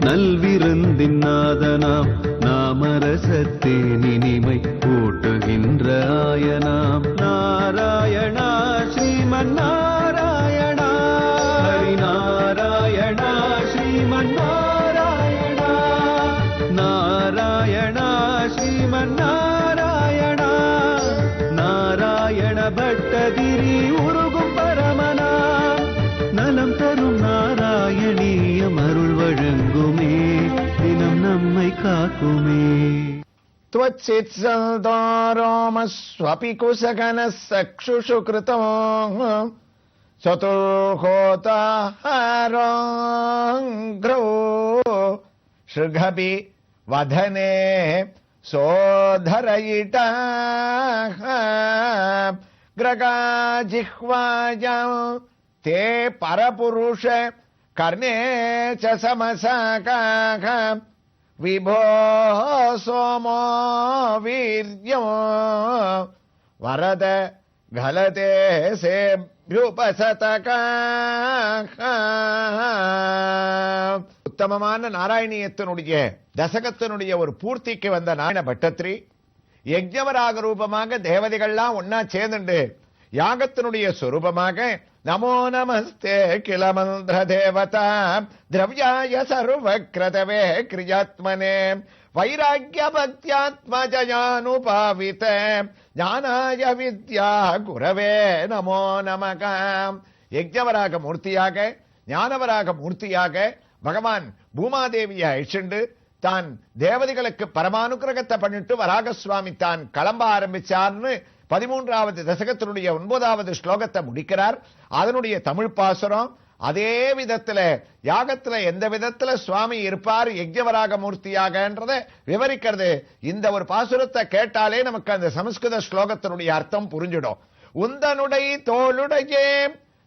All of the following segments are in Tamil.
நல்விருந்தின் நாதனாம் நாமரசத்தே நினிமை கூட்டுகின்ற ஆயனாம் நாராயணா ஸ்ரீமன் நாராயணா ஹரிநாராயணா ஸ்ரீமன் நாராயணா நாராயணா ஸ்ரீமன் நாராயணா நாராயண பட்டதிரி உருகும் பரமனா நலம் தரும் நாராயணீயம் அருள் வழங்குமே தினம் நம்மை காக்குமே. त्वच्चित्सन्तारामस्वपि कुशगनः चक्षुषु कृतो चतुर्होताहाराङ्घ्रो शृगभि वदने सोधरयिताः ग्रगाजिह्वायां ते परपुरुष कर्णे च समसाकाः विभो सोमो वीर्यो वरद घलते सेभ्युपसतकाः. உத்தமமான நாராயணியத்தினுடைய தசகத்தினுடைய ஒரு பூர்த்திக்கு வந்த நாராயண பட்டத்ரி யஜ்ஞவராக ரூபமாக தேவதைகள்லாம் ஒன்னா சேர்ந்துண்டு யாகத்தினுடைய சொரூபமாக நமோ நமஸ்தே கில மந்திர தேவதா திரவியாய சர்வக்ரதவே கிரியாத்மனே வைராக்கிய பக்தியாத்மஜயானுபாவித ஞானாய வித்யா குரவே நமோ நமக. யஜ்ஞவராக மூர்த்தியாக ஞானவராக மூர்த்தியாக பகவான் பூமாதேவியை அழிச்சுண்டு தான் தேவதைகளுக்கு பரமானுக்கிரகத்தை பண்ணிட்டு வராகசுவாமி தான் கிளம்ப ஆரம்பிச்சார்னு 13வது தசகத்தினுடைய 9வது ஸ்லோகத்தை முடிக்கிறார். அதனுடைய தமிழ் பாசுரம் அதே விதத்துல யாகத்துல எந்த விதத்துல சுவாமி இருப்பார் யஜ்ஞவராக மூர்த்தியாகன்றதை விவரிக்கிறது. இந்த ஒரு பாசுரத்தை கேட்டாலே நமக்கு அந்த சமஸ்கிருத ஸ்லோகத்தினுடைய அர்த்தம் புரிஞ்சிடும். உந்தனுடைய தோளுடைய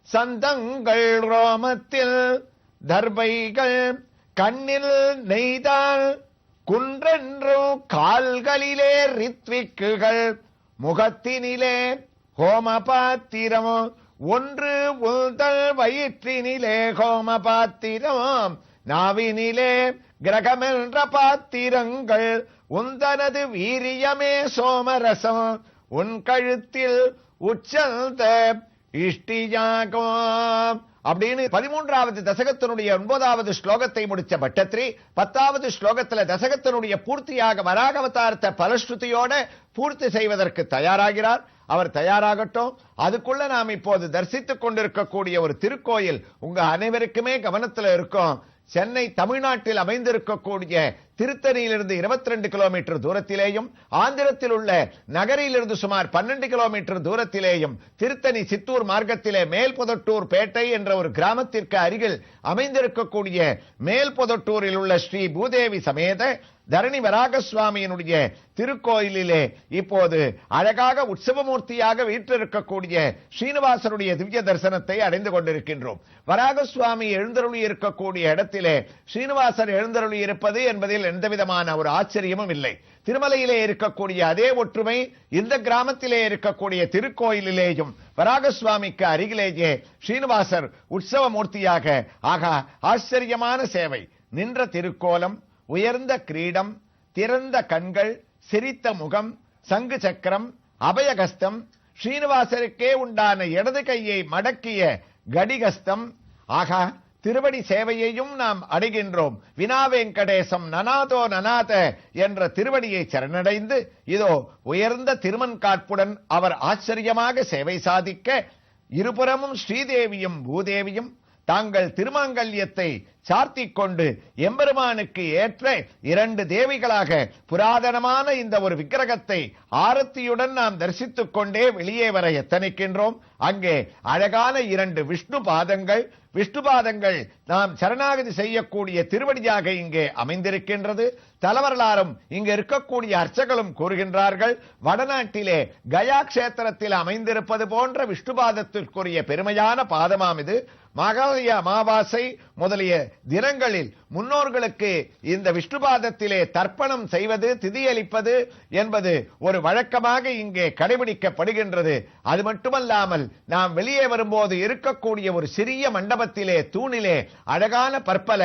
சந்தங்கள் ரோமத்தில் தர்பைகள் கண்ணில் நெய்தால் குன்றென்றும் கால்களிலே ரித்விக்குகள் முகத்தினிலே ஹோம பாத்திரம் ஒன்று உள்தல் வயிற்றினிலே ஹோம பாத்திரம் நாவினிலே கிரகமென்ற பாத்திரங்கள் உந்தனது வீரியமே சோமரசம் உன் கழுத்தில் உச்சந்த இஷ்டியாகம் அப்படின்னு 13வது தசகத்தினுடைய 9வது ஸ்லோகத்தை முடிச்ச பட்டத்ரி 10வது ஸ்லோகத்துல தசகத்தினுடைய பூர்த்தியாக வராகவதாரத்தை பலஸ்ருதியோட பூர்த்தி செய்வதற்கு தயாராகிறார். அவர் தயாராகட்டும். அதுக்குள்ள நாம் இப்போது தரிசித்துக் கொண்டிருக்கக்கூடிய ஒரு திருக்கோயில் உங்க அனைவருக்குமே கவனத்தில் இருக்கும். சென்னை தமிழ்நாட்டில் அமைந்திருக்கக்கூடிய திருத்தணியிலிருந்து 22 கிலோமீட்டர் தூரத்திலேயும் ஆந்திரத்தில் உள்ள நகரிலிருந்து சுமார் 12 கிலோமீட்டர் தூரத்திலேயும் திருத்தணி சித்தூர் மார்க்கத்திலே மேல்பொதட்டூர் பேட்டை என்ற ஒரு கிராமத்திற்கு அருகில் அமைந்திருக்கக்கூடிய மேல்பொதட்டூரில் உள்ள ஸ்ரீ பூதேவி சமேத தரணி வராகசுவாமியினுடைய திருக்கோயிலிலே இப்போது அழகாக உற்சவமூர்த்தியாக வீற்றிருக்கக்கூடிய ஸ்ரீனிவாசனுடைய திவ்ய தரிசனத்தை அடைந்து கொண்டிருக்கின்றோம். வராகசுவாமி எழுந்தருளி இருக்கக்கூடிய இடத்திலே ஸ்ரீனிவாசர் எழுந்தருளி இருப்பது என்பதில் எந்தவிதமான ஒரு ஆச்சரியமும் இல்லை. திருமலையிலே இருக்கக்கூடிய அதே ஒற்றுமை இந்த கிராமத்திலே இருக்கக்கூடிய திருக்கோயிலிலேயும் வராகசுவாமிக்கு அருகிலேயே ஸ்ரீனிவாசர் உற்சவ மூர்த்தியாக ஆகா ஆச்சரியமான சேவை. நின்ற திருக்கோலம், உயர்ந்த கிரீடம், திறந்த கண்கள், சிரித்த முகம், சங்கு சக்கரம், அபயகஸ்தம், ஸ்ரீனிவாசருக்கே உண்டான இடது கையை மடக்கிய கடிகஸ்தம், ஆகா திருவடி சேவையையும் நாம் அடைகின்றோம். வினாவேங்கடேசம் நனாதோ நனாத என்ற திருவடியை சரணடைந்து இதோ உயர்ந்த திருமன்காட்புடன் அவர் ஆச்சரியமாக சேவை சாதிக்க இருபுறமும் ஸ்ரீதேவியும் பூதேவியும் தாங்கள் திருமாங்கல்யத்தை சார்த்திக் கொண்டு எம்பெருமானுக்கு ஏற்ற 2 தேவிகளாக புராதனமான இந்த ஒரு விக்கிரகத்தை ஆரத்தியுடன் நாம் தரிசித்துக் கொண்டே வெளியே வர எத்தனிக்கின்றோம். அங்கே அழகான 2 விஷ்ணு பாதங்கள் நாம் சரணாகதி செய்யக்கூடிய திருவடியாக இங்கே அமைந்திருக்கின்றது. தலவரலாறும் இங்கு இருக்கக்கூடிய அர்ச்சகரும் கூறுகின்றார்கள். வடநாட்டிலே கயா கஷேத்திரத்தில் அமைந்திருப்பது போன்ற விஷ்ணுபாதத்திற்குரிய பெருமையான பாதமாம் இது. மகாலய அமாவாசை முதலிய தினங்களில் முன்னோர்களுக்கு இந்த விஷ்ணுபாதத்திலே தர்ப்பணம் செய்வது, திதியளிப்பது என்பது ஒரு வழக்கமாக இங்கே கடைபிடிக்கப்படுகின்றது. அது மட்டுமல்லாமல் நாம் வெளியே வரும்போது இருக்கக்கூடிய ஒரு சிறிய மண்டபத்திலே தூணிலே அழகான பற்பல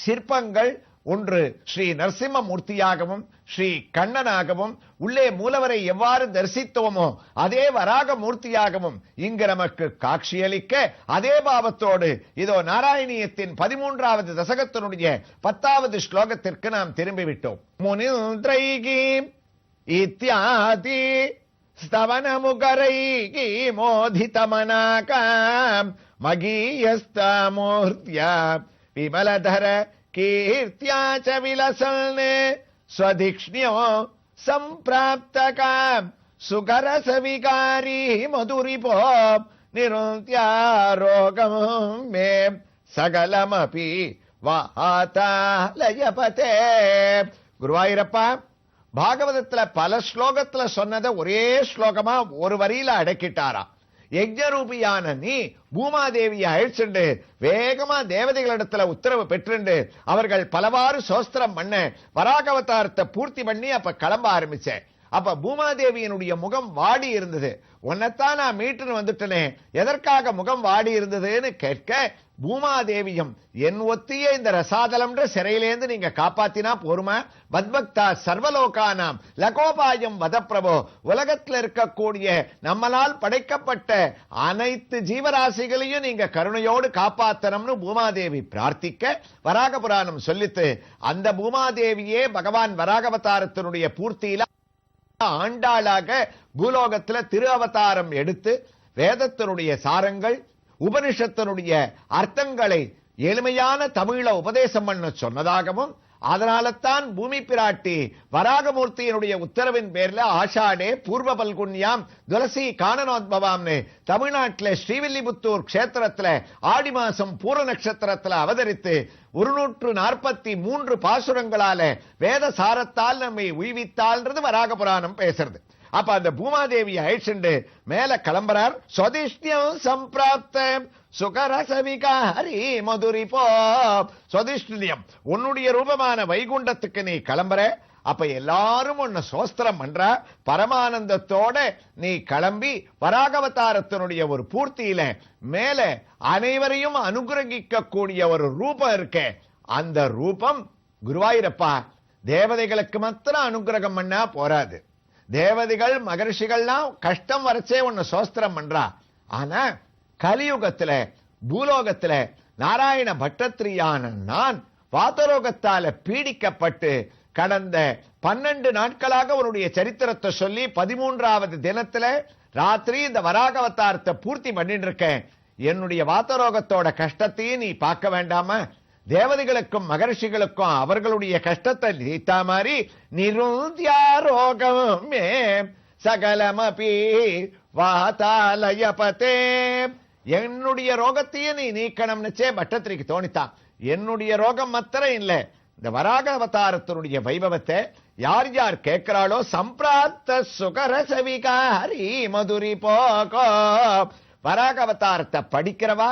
சிற்பங்கள், ஒன்று ஸ்ரீ நரசிம்மமூர்த்தியாகவும் ஸ்ரீ கண்ணனாகவும் உள்ளே மூலவரை எவ்வாறு தரிசித்தோமோ அதே வராக மூர்த்தியாகவும் இங்கு நமக்கு காட்சியளிக்க அதே பாவத்தோடு இதோ நாராயணியத்தின் 13வது தசகத்தினுடைய 10வது ஸ்லோகத்திற்கு நாம் திரும்பிவிட்டோம். முனிந்திரைகி இத்யாதி ஸ்தவனமுகரைகி மோதிதமனாகம் மகீயஸ்தமூர்த்யா விமலதர கீர்த்தியா ச விலசல்னே ஸ்வதிக்ஷ்ண்யோ சம்பிராப்தகாம் சுகரசவிகாரி மதுரிபோ நிருத்யாரோகம் மே சகலமபி வாதாலயபதே. குருவாயூரப்பா, பாகவதத்துல பல ஸ்லோகத்துல சொன்னதை ஒரே ஸ்லோகமா ஒரு வரியில அடக்கிட்டாரா. யஜ்ஞரூபியான நீ பூமாதேவியை அழிச்சுண்டு வேகமா தேவதைகளிடத்துல உத்தரவு பெற்றுண்டு அவர்கள் பலவாறு சோஸ்திரம் பண்ண வராகவதாரத்தை பூர்த்தி பண்ணி அப்ப கிளம்ப ஆரம்பிச்சேன். அப்ப பூமாதேவியினுடைய முகம் வாடி இருந்தது. உன்னைத்தான் நான் மீட்டுன்னு வந்துட்டனே, எதற்காக முகம் வாடி இருந்ததுன்னு கேட்க, பூமாதேவியும் என் ஒத்திய இந்த ரசாதலம்ன்ற சிறையிலேந்து நீங்க காப்பாத்தினா போருமா? மத்பக்தா சர்வலோகானாம் லகோபாயம் வதப்பிரபோ, உலகத்தில் இருக்கக்கூடிய நம்மளால் படைக்கப்பட்ட அனைத்து ஜீவராசிகளையும் நீங்க கருணையோடு காப்பாத்தணும்னு பூமாதேவி பிரார்த்திக்க வராக புராணம் சொல்லித்து அந்த பூமாதேவியே பகவான் வராகவதாரத்தினுடைய பூர்த்தியில ஆண்டாளாக பூலோகத்துல திரு அவதாரம் எடுத்து வேதத்தினுடைய சாரங்கள் உபனிஷத்தினுடைய அர்த்தங்களை எளிமையான தமிழ உபதேசம் பண்ண சொன்னதாகவும் அதனால்தான் பூமி பிராட்டி வராகமூர்த்தியினுடைய உத்தரவின் பேர்ல ஆஷாடே பூர்வ பல்குன்யாம் துளசி காணனோத்பவாம்னு தமிழ்நாட்டில் ஸ்ரீவில்லிபுத்தூர் கஷேத்திரத்துல ஆடி மாசம் பூர நட்சத்திரத்துல அவதரித்து 143 பாசுரங்களால வேத சாரத்தால் நம்மை உய்வித்தாள்ன்றது வராக புராணம் பேசுறது. அப்ப அந்த பூமாதேவி அழிச்சுண்டு மேல கிளம்புறார். சொதிஷ்ணியம் சம்பிராப்த சுகரசவிகாரி மதுரி போ. சொதிஷ்ணியம் உன்னுடைய ரூபமான வைகுண்டத்துக்கு நீ கிளம்புற. அப்ப எல்லாரும் உன்னை சோஸ்திரம் பண்ற. பரமானந்தத்தோட நீ கிளம்பி வராகவதாரத்தினுடைய ஒரு பூர்த்தியில மேல அனைவரையும் அனுகிரகிக்க கூடிய ஒரு ரூபம் இருக்கே, அந்த ரூபம் குருவாயூரப்பா தேவதைகளுக்கு மாத்திரம் அனுகிரகம் பண்ணா போராது. தேவதைகள் மகர்ஷிகள்லாம் கஷ்டம் வரைச்சே உன்னை சோஸ்திரம் பண்றா. ஆனா கலியுகத்துல பூலோகத்துல நாராயண பட்டத்திரியான நான் வாதரோகத்தால பீடிக்கப்பட்டு கடந்த 12 நாட்களாக உன்னுடைய சரித்திரத்தை சொல்லி 13வது தினத்துல ராத்திரி இந்த வராகவதாரத்தை பூர்த்தி பண்ணிட்டு இருக்கேன். என்னுடைய வாதரோகத்தோட கஷ்டத்தையும் நீ பார்க்க வேண்டாமா? தேவதைகளுக்கும் மகர்ஷிகளுக்கும் அவர்களுடைய கஷ்டத்தை நீத்தா மாதிரி நிருத்யாரோகமே சகலமபி வாதாலயபதே. என்னுடைய ரோகத்தையும் நீ நீக்கணும்னுச்சே பட்டத்திரிக்கு தோணித்தான். என்னுடைய ரோகம் மாத்திரம் இல்ல, இந்த வராக அவதாரத்தினுடைய வைபவத்தை யார் யார் கேட்கிறாளோ சம்பிராப்த சுகரசவிகாரி மதுரி போகோ. வராக அவதாரத்தை படிக்கிறவா,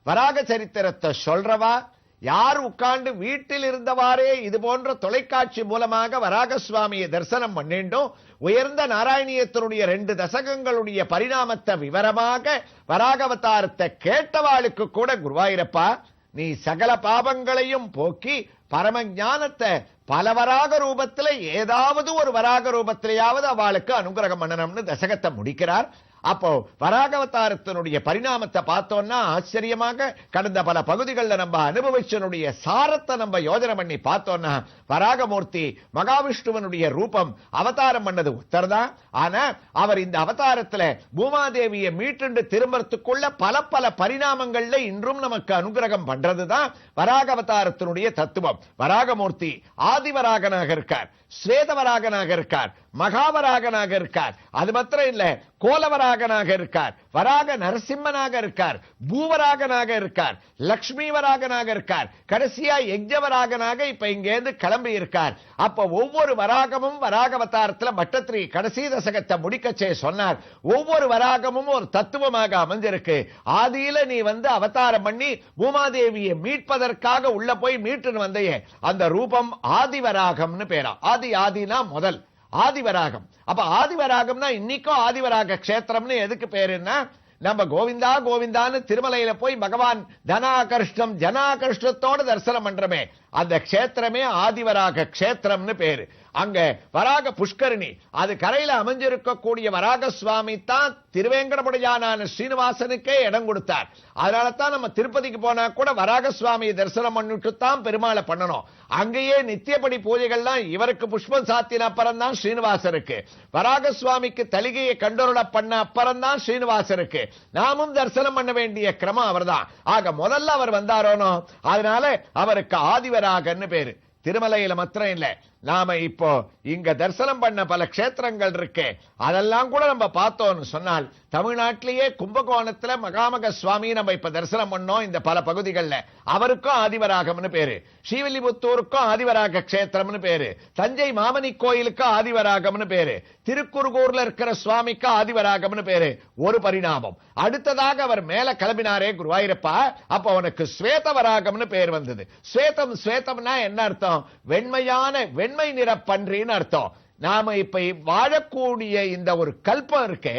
வராக சரித்திரத்தை சொல்றவா, யார் உட்கார்ந்து வீட்டில் இருந்தவாறே இது போன்ற தொலைக்காட்சி மூலமாக வராக சுவாமியை தரிசனம் பண்ணிண்டும் உயர்ந்த நாராயணியத்தினுடைய 2 தசகங்களுடைய பரிணாமத்தை விவரமாக வராகவதாரத்தை கேட்டவாளுக்கு கூட குருவாயூரப்பா நீ சகல பாபங்களையும் போக்கி பரம ஞானத்தை பல வராக ரூபத்துல ஏதாவது ஒரு வராக ரூபத்திலேயாவது அவளுக்கு அனுகிரகம் பண்ணணும்னு தசகத்தை முடிக்கிறார். அப்போ வராகவதாரத்தினுடைய பரிணாமத்தை பார்த்தோம்னா ஆச்சரியமாக கடந்த பல பகுதிகளில் நம்ம அனுபவிச்சனுடைய சாரத்தை நம்ம யோஜனை பண்ணி பார்த்தோம்னா வராகமூர்த்தி மகாவிஷ்ணுவனுடைய ரூபம் அவதாரம் பண்ணது உத்தரதான். ஆனா அவர் இந்த அவதாரத்துல பூமாதேவியை மீட்டு திரும்பறதுக்குள்ள பல பல பரிணாமங்கள்ல இன்றும் நமக்கு அனுகிரகம் பண்றதுதான் வராகவதாரத்தினுடைய தத்துவம். வராகமூர்த்தி ஆதிவராகனாக இருக்கார், ஸ்வேதவராகனாக இருக்கார், மகாவராகனாக இருக்கார். அது மாத்திரம் இல்ல, கோலவராகனாக இருக்கார், வராக நரசிம்மனாக இருக்கார், பூவராகனாக இருக்கார், லக்ஷ்மி வராகனாக இருக்கார், கடைசியா யஜ்ஞவராகனாக இப்ப இங்கேருந்து கிளம்பி இருக்கார். அப்ப ஒவ்வொரு வராகமும் வராகவதாரத்துல பட்டத்திரி கடைசி தசகத்தை முடிக்கச்சே சொன்னார். ஒவ்வொரு வராகமும் ஒரு தத்துவமாக அமைஞ்சிருக்கு. ஆதியில நீ அவதாரம் பண்ணி பூமாதேவியை மீட்பதற்காக உள்ள போய் மீட்டு வந்தையே, அந்த ரூபம் ஆதிவராகம்னு பேரா. ஆதினா முதல் ஆதிவராகம். அப்ப ஆதிவராகம்னா இன்னைக்கும் ஆதிவராக கஷேத்திரம்னு எதுக்கு பேருன்னா, நம்ம கோவிந்தா கோவிந்தான்னு திருமலையில போய் பகவான் தனாகர்ஷ்டம் ஜனாகர்ஷ்டத்தோட தரிசனம் பண்றமே, அந்த க்ஷேத்திரமே ஆதிவராக க்ஷேத்திரம்னு பேரு. அங்க வராக புஷ்கரணி, அது கரையில அமைஞ்சிருக்கக்கூடிய வராக சுவாமி தான் திருவேங்கடமுடையானான ஸ்ரீனிவாசனுக்கே இடம் கொடுத்தார். அதனால தான் நம்ம திருப்பதிக்கு போனா கூட வராக சுவாமியை தரிசனம் பண்ணிட்டு தான் பெருமாளை பண்ணணும். அங்கேயே நித்தியப்படி பூஜைகள்லாம் இவருக்கு புஷ்பம் சாத்தின அப்புறம் தான் ஸ்ரீனிவாசருக்கு, வராக சுவாமிக்கு தலிகையை கண்டொருள பண்ண அப்புறம் தான் ஸ்ரீனிவாசருக்கு. நாமும் தரிசனம் பண்ண வேண்டிய கிரமம் அவர்தான். ஆக முதல்ல அவர் வந்தாரோனோ, அதனால அவருக்கு ஆதிவராகன்னு பேரு. திருமலையில மாத்திரம் இல்ல, நாம இப்போ இங்க தரிசனம் பண்ண பல க்ஷேத்திரங்கள் இருக்கு. அதெல்லாம் கூட நம்ம பார்த்தோம்னு சொன்னால், தமிழ்நாட்டிலேயே கும்பகோணத்துல மகாமக சுவாமி நம்ம இப்ப தரிசனம் பண்ணோம். இந்த பல பகுதிகளில் அவருக்கும் ஆதிவராகம்னு பேரு, ஸ்ரீவில்லிபுத்தூருக்கும் ஆதிவராக க்ஷேத்திரம்னு பேரு, தஞ்சை மாமணி கோயிலுக்கு ஆதிவராகம்னு பேரு, திருக்குறுகூர்ல இருக்கிற சுவாமிக்கு ஆதிவராகம்னு பேரு. ஒரு பரிணாமம். அடுத்ததாக அவர் மேல கிளம்பினாரே குருவாயூரப்பா, அப்ப அவனுக்கு ஸ்வேதவராகம்னு பேர் வந்தது. ஸ்வேதம், ஸ்வேதம்னா என்ன அர்த்தம்? வெண்மையான, வெண்மை நிற பன்றின்னு அர்த்தம். நாம இப்ப வாழக்கூடிய இந்த ஒரு கல்பம் இருக்கே,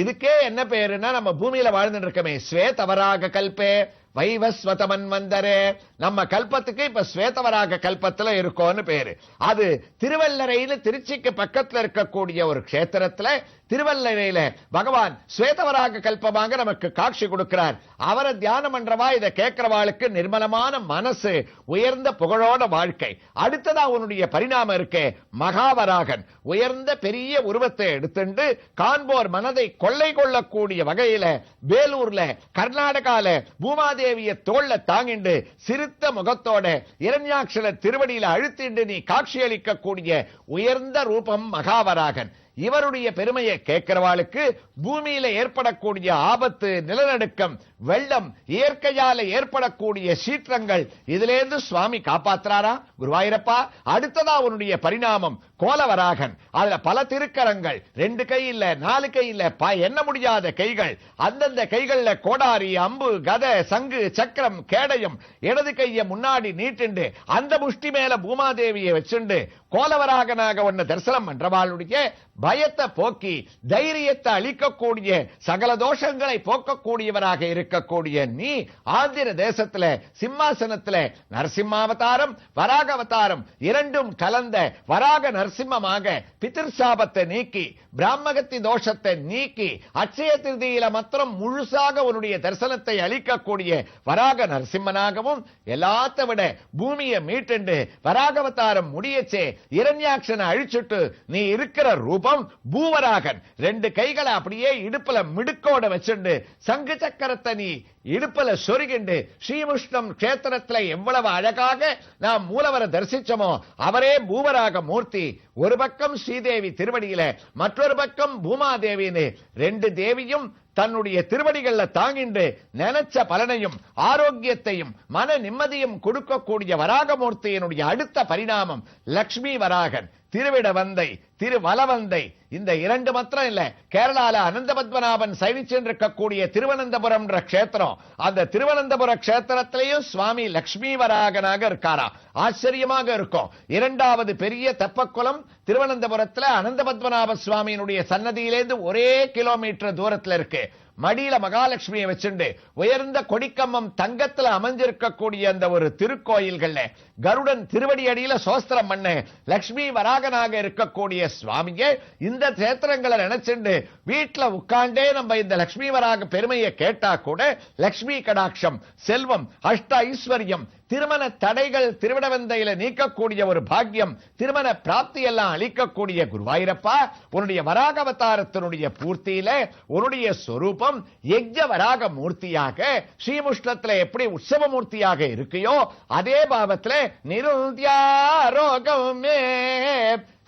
இதுக்கே என்ன பேருன்னா, நம்ம பூமியில வாழ்ந்துட்டு இருக்கமே, ஸ்வேதவராக கல்பே வைவஸ்வதமன் வந்தரே. நம்ம கல்பத்துக்கு இப்ப ஸ்வேதவராக கல்பத்துல இருக்கோன்னு பேரு. அது திருவல்லரையில, திருச்சிக்கு பக்கத்துல இருக்கக்கூடிய ஒரு க்ஷேத்திரத்துல, திருவல்லரையில பகவான் ஸ்வேதவராக கல்பமாக நமக்கு காட்சி கொடுக்கிறார். அவரை தியானம் பண்றவா, இதை கேட்கிறவாளுக்கு நிர்மலமான மனசு, உயர்ந்த புகழோட வாழ்க்கை. அடுத்ததா அவனுடைய பரிணாமம் இருக்கே, மகாவராகன். உயர்ந்த பெரிய உருவத்தை எடுத்துட்டு காண்போர் மனதை கொள்ளை கொள்ளக்கூடிய வகையில வேலூர்ல, கர்நாடகால பூமாதேவிய தோல்ல தாங்கிண்டு சிறுத்த முகத்தோட இரண்யாட்சர திருவடியில அழுத்திண்டு நீ காட்சியளிக்கக்கூடிய உயர்ந்த ரூபம் மகாவராகன். இவருடைய பெருமையை கேட்கிறவாளுக்கு பூமியில ஏற்படக்கூடிய ஆபத்து, நிலநடுக்கம், வெள்ளம், இயற்கையால ஏற்படக்கூடிய சீற்றங்கள், இதிலிருந்து சுவாமி காப்பாத்துறாரா குருவாயூரப்பா. அடுத்ததா அவனுடைய பரிணாமம் கோலவராகன். அதுல பல திருக்கரங்கள், 2 கை இல்ல, 4 கை இல்ல, எண்ண முடியாத கைகள். அந்தந்த கைகள்ல கோடாரி, அம்பு, கதை, சங்கு, சக்கரம், கேடயம். இடது கைய முன்னாடி நீட்டுண்டு அந்த முஷ்டி மேல பூமாதேவியை வச்சுண்டு கோலவராகனாக ஒன்னு தரிசனம் பண்றவாளுடைய பயத்தை போக்கி தைரியத்தை அளிக்கக்கூடிய, சகல தோஷங்களை போக்கக்கூடியவராக இருக்கக்கூடிய நீ ஆந்திர தேசத்துல சிம்மாசனத்துல நரசிம்மாவதாரம், வராக அவதாரம் இரண்டும் கலந்த வராக நரசிம்மமாக பிதிர்சாபத்தை நீக்கி, பிராமகத்தி தோஷத்தை நீக்கி, அட்சய திருதியில மாத்திரம் முழுசாக உன்னுடைய தரிசனத்தை அளிக்கக்கூடிய வராக நரசிம்மனாகவும், எல்லாத்த விட பூமியை மீட்டுண்டு வராகவதாரம் முடியச்சே இரண்யாட்சனை அழிச்சுட்டு நீ இருக்கிற ரூபம் பூவராகன். 2 கைகளை அப்படியே இடுப்புல மிடுக்கோட வச்சுண்டு சங்கு சக்கரத்தை நீ இடுப்புல சொருகிண்டு ஸ்ரீமுஷ்ணம் க்ஷேத்திரத்துல எவ்வளவு அழகாக நாம் மூலவரை தரிசிச்சோமோ அவரே பூவராக மூர்த்தி. ஒரு பக்கம் ஸ்ரீதேவி திருவடியில, மற்றொரு பக்கம் பூமாதேவின்னு 2 தேவியும் தன்னுடைய திருவடிகள்ல தாங்கிண்டு நினைச்ச பலனையும் ஆரோக்கியத்தையும் மன நிம்மதியும் கொடுக்கக்கூடிய வராகமூர்த்தியினுடைய அடுத்த பரிணாமம் லக்ஷ்மி வராகன். திருவிடவந்தை, திருவலவந்தை, இந்த 2 மாத்திரம் இல்ல, கேரளால அனந்த பத்மநாபன் சைனிச்சென்றிருக்கக்கூடிய திருவனந்தபுரம் க்ஷேத்திரம், அந்த திருவனந்தபுர க்ஷேத்திரத்திலேயும் சுவாமி லக்ஷ்மி வராகனாக இருக்காரா. ஆச்சரியமாக இருக்கும். 2வது பெரிய தெப்பக்குளம் திருவனந்தபுரத்துல அனந்த பத்மநாப சுவாமியினுடைய சன்னதியிலேருந்து ஒரே கிலோமீட்டர் தூரத்துல இருக்கு. மடியில மகாலட்சுமியை வச்சுண்டு உயர்ந்த கொடிக்கம்பம் தங்கத்துல அமைஞ்சிருக்கக்கூடிய அந்த ஒரு திருக்கோயில்கள்ல கருடன் திருவடி அடியில சோஸ்திரம் பண்ண லட்சுமி வராகனாக இருக்கக்கூடிய சுவாமியே இந்த கஷேத்திரங்களை நினைச்சுண்டு வீட்டுல உட்கார்ந்தே நம்ம இந்த லட்சுமி வராக பெருமையை கேட்டா கூட லட்சுமி கடாட்சம், செல்வம், அஷ்ட ஐஸ்வர்யம், திருமண தடைகள் திருவிடவந்தையில நீக்கக்கூடிய ஒரு பாக்கியம், திருமண பிராப்தி எல்லாம் அளிக்கக்கூடிய குருவாயூரப்பா, உன்னுடைய வராக அவதாரத்தினுடைய பூர்த்தியில உன்னுடைய சொரூபம் யஜ்ஞ வராக மூர்த்தியாக ஸ்ரீமுஷ்ணத்துல எப்படி உற்சவ மூர்த்தியாக இருக்கையோ அதே பாவத்துல நிருத்யாரோகமே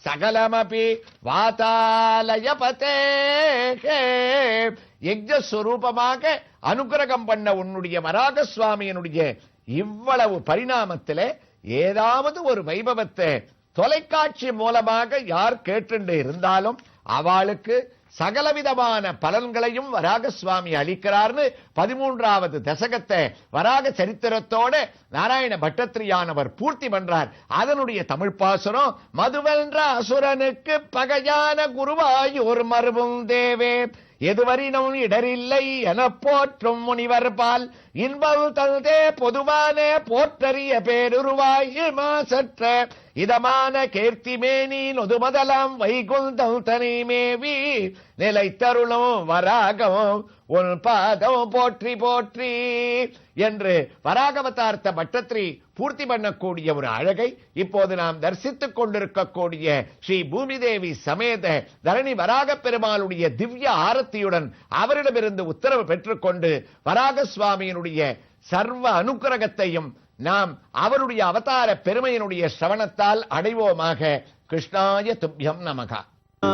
சகலமபி வாதாலயபதே யஜ்ஞ ஸ்வரூபமாக அனுகிரகம் பண்ண உன்னுடைய வராக சுவாமியினுடைய இவ்வளவு பரிணாமத்திலே ஏதாவது ஒரு வைபவத்தை தொலைக்காட்சி மூலமாக யார் கேட்டு இருந்தாலும் அவளுக்கு சகலவிதமான பலன்களையும் வராக சுவாமி அளிக்கிறார்னு 13வது தசகத்தை வராக சரித்திரத்தோட நாராயண பட்டத்திரியானவர் பூர்த்தி பண்றார். அதனுடைய தமிழ் பாசுரம், மதுவென்ற அசுரனுக்கு பகையான குருவாயூர் மருவும் தேவே எதுவரினும் இடரில்லை என போற்றும் முனிவர் பால் இன்பம் தந்தே பொதுவான போற்றறிய பேருருவாய் மாசற்ற இதமான கீர்த்திமேனி நொதுமதலாம் வைகுந்தம் தனிமேவி நிலை தருளும் வராகவும் உன் பாதம் போற்றி போற்றி என்று வராகவதார்த்த பட்டத்திரி பூர்த்தி பண்ணக்கூடிய ஒரு அழகை இப்போது நாம் தரிசித்துக் கொண்டிருக்கக்கூடிய ஸ்ரீ பூமிதேவி சமேத தரணி வராக பெருமாளுடைய திவ்ய ஆரத்தியுடன் அவரிடமிருந்து உத்தரவு பெற்றுக்கொண்டு வராக சுவாமியினுடைய சர்வ அனுக்கிரகத்தையும் நாம் அவருடைய அவதார பெருமையினுடைய சிரவணத்தால் அடைவோமாக. கிருஷ்ணாய துப்யம் நமகா.